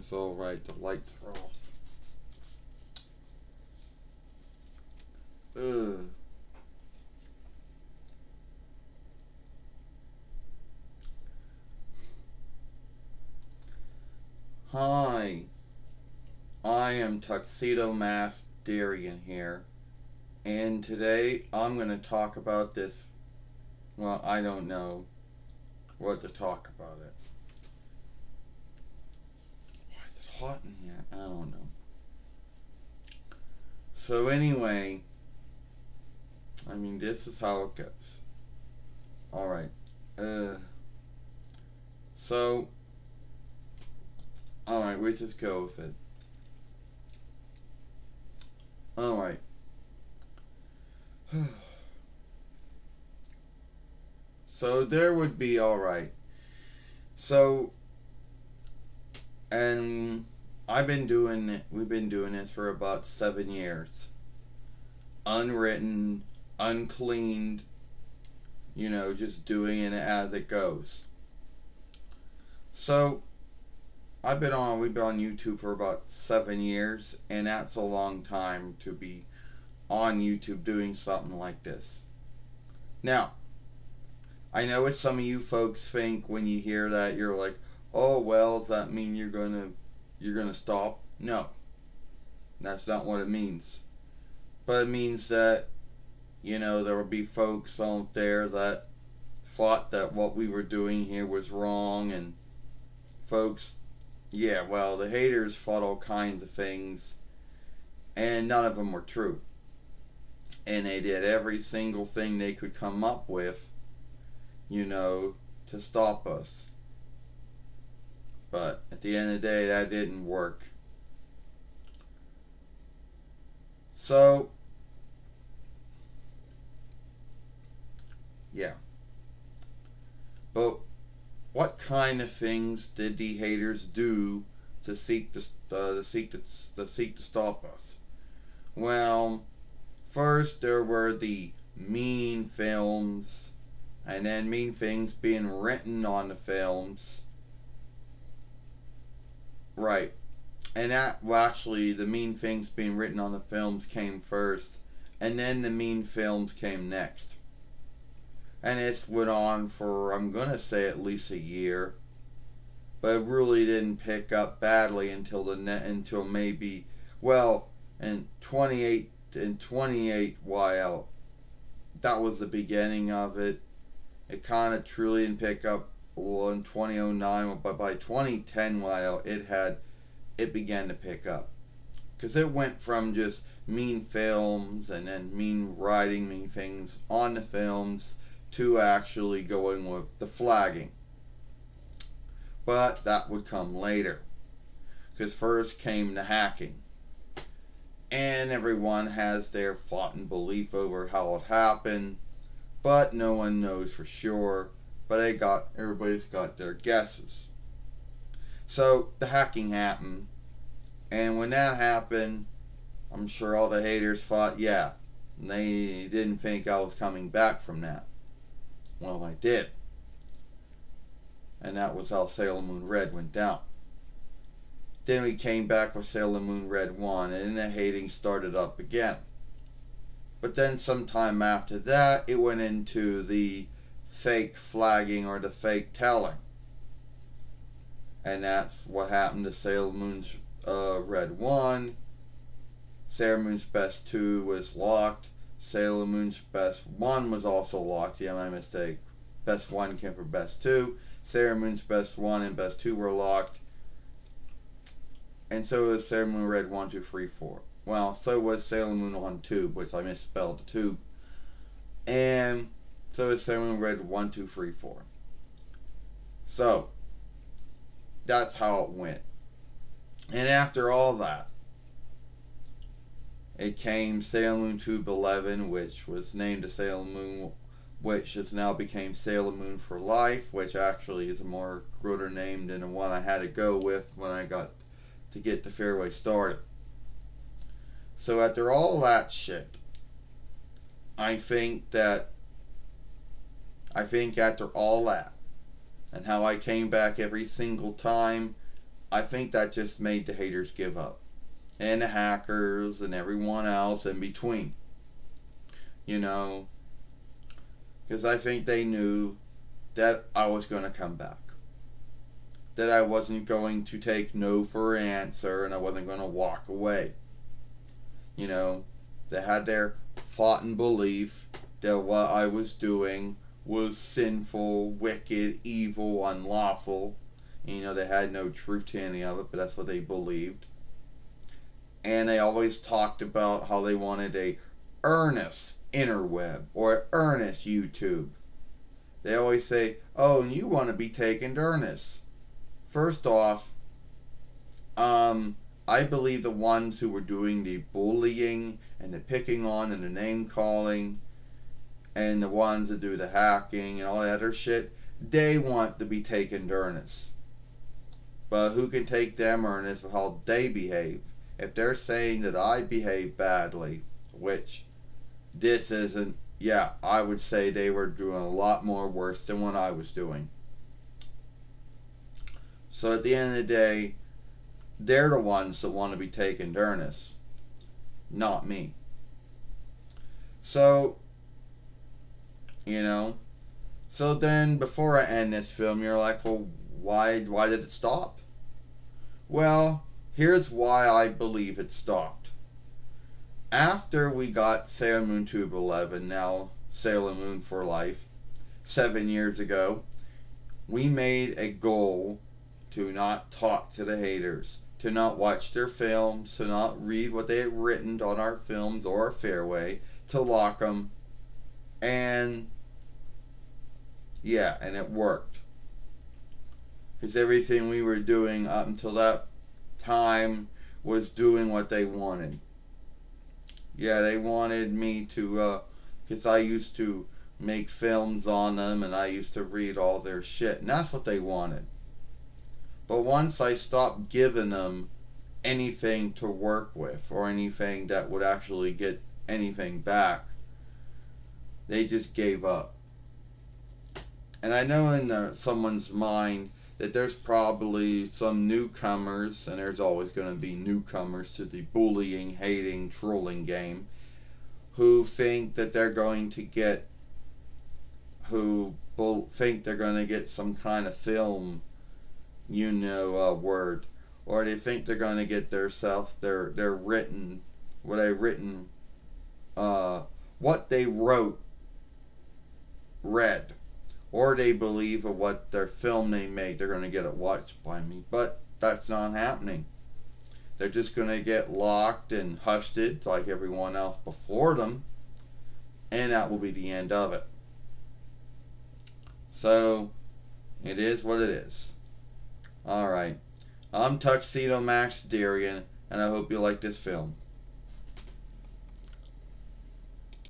It's alright, the lights are off. Ugh. Hi, I am Tuxedo Mask Darian here, and today I'm going to talk about this. Well, I don't know what to talk about it. Why is it hot in here? I don't know. So, anyway, this is how it goes. Alright. Uh, so, alright, we just go with it. Alright. So, there would be alright. So, and we've been doing this for about 7 years. Unwritten, uncleaned, just doing it as it goes. So, we've been on YouTube for about 7 years, and that's a long time to be on YouTube doing something like this. Now, I know what some of you folks think when you hear that. You're like, oh well, does that mean you're gonna stop? No, that's not what it means. But it means that there will be folks out there that thought that what we were doing here was wrong, and folks, yeah, well, the haters thought all kinds of things, and none of them were true. And they did every single thing they could come up with, to stop us. But at the end of the day, that didn't work. So, yeah. But what kind of things did the haters do to seek to stop us? Well, first there were the mean films, and then mean things being written on the films. Right. And actually, the mean things being written on the films came first, and then the mean films came next. And it went on for, I'm gonna say, at least a year, but it really didn't pick up badly until maybe, well, in 28 while that was the beginning of it. It kind of truly didn't pick up in 2009, but by 2010 while it began to pick up, because it went from just mean films and then mean writing, mean things on the films, to actually going with the flagging. But that would come later, because first came the hacking. And everyone has their thought and belief over how it happened, but no one knows for sure. But everybody's got their guesses. So the hacking happened, and when that happened, I'm sure all the haters thought, yeah, they didn't think I was coming back from that. Well, I did. And that was how Sailor Moon Red went down. Then we came back with Sailor Moon Red 1, and then the hating started up again. But then sometime after that, it went into the fake flagging or the fake telling. And that's what happened to Sailor Moon's Red 1. Sailor Moon's Best 2 was locked. Sailor Moon's Best 1 was also locked. Yeah, my mistake. Best 1 came for Best 2. Sailor Moon's Best 1 and Best 2 were locked. And so was Sailor Moon Red 1, 2, 3, 4. Well, so was Sailor Moon 1, 2, which I misspelled the 2. And so is Sailor Moon Red 1, 2, 3, 4. So, that's how it went. And after all that, it came Sailor Moon Tube 11, which was named to Sailor Moon, which has now became Sailor Moon for Life, which actually is a more gooder name than the one I had to go with when I got to get the fairway started. So after all that shit, I think after all that, and how I came back every single time, I think that just made the haters give up. And the hackers and everyone else in between. You know, because I think they knew that I was going to come back. That I wasn't going to take no for an answer and I wasn't going to walk away. You know, they had their thought and belief that what I was doing was sinful, wicked, evil, unlawful. And, you know, they had no truth to any of it, but that's what they believed. And they always talked about how they wanted a earnest interweb or earnest YouTube. They always say, "Oh, and you want to be taken to earnest." First off, I believe the ones who were doing the bullying and the picking on and the name calling and the ones that do the hacking and all that other shit, they want to be taken to earnest. But who can take them earnest for how they behave? If they're saying that I behave badly, which this isn't, yeah, I would say they were doing a lot more worse than what I was doing. So at the end of the day, they're the ones that want to be taken to earnest, not me. So, you know, so then before I end this film, you're like, well, why did it stop? Well, here's why I believe it stopped. After we got Sailor Moon Tube 11, now Sailor Moon for Life, 7 years ago, we made a goal to not talk to the haters, to not watch their films, to not read what they had written on our films or our fairway, to lock them. And yeah, and it worked. Because everything we were doing up until that time was doing what they wanted. Yeah, they wanted me to, because I used to make films on them and I used to read all their shit, and that's what they wanted. But once I stopped giving them anything to work with or anything that would actually get anything back, they just gave up. And I know in someone's mind that there's probably some newcomers, and there's always going to be newcomers to the bullying, hating, trolling game, who think that they're going to get, think they're going to get some kind of film, word, or they think they're going to get their written, what they written, what they wrote, read, or they believe of what their film they made, they're going to get it watched by me. But that's not happening. They're just going to get locked and hushed like everyone else before them, and that will be the end of it. So, it is what it is. Alright. I'm Tuxedo Max Darian, and I hope you like this film.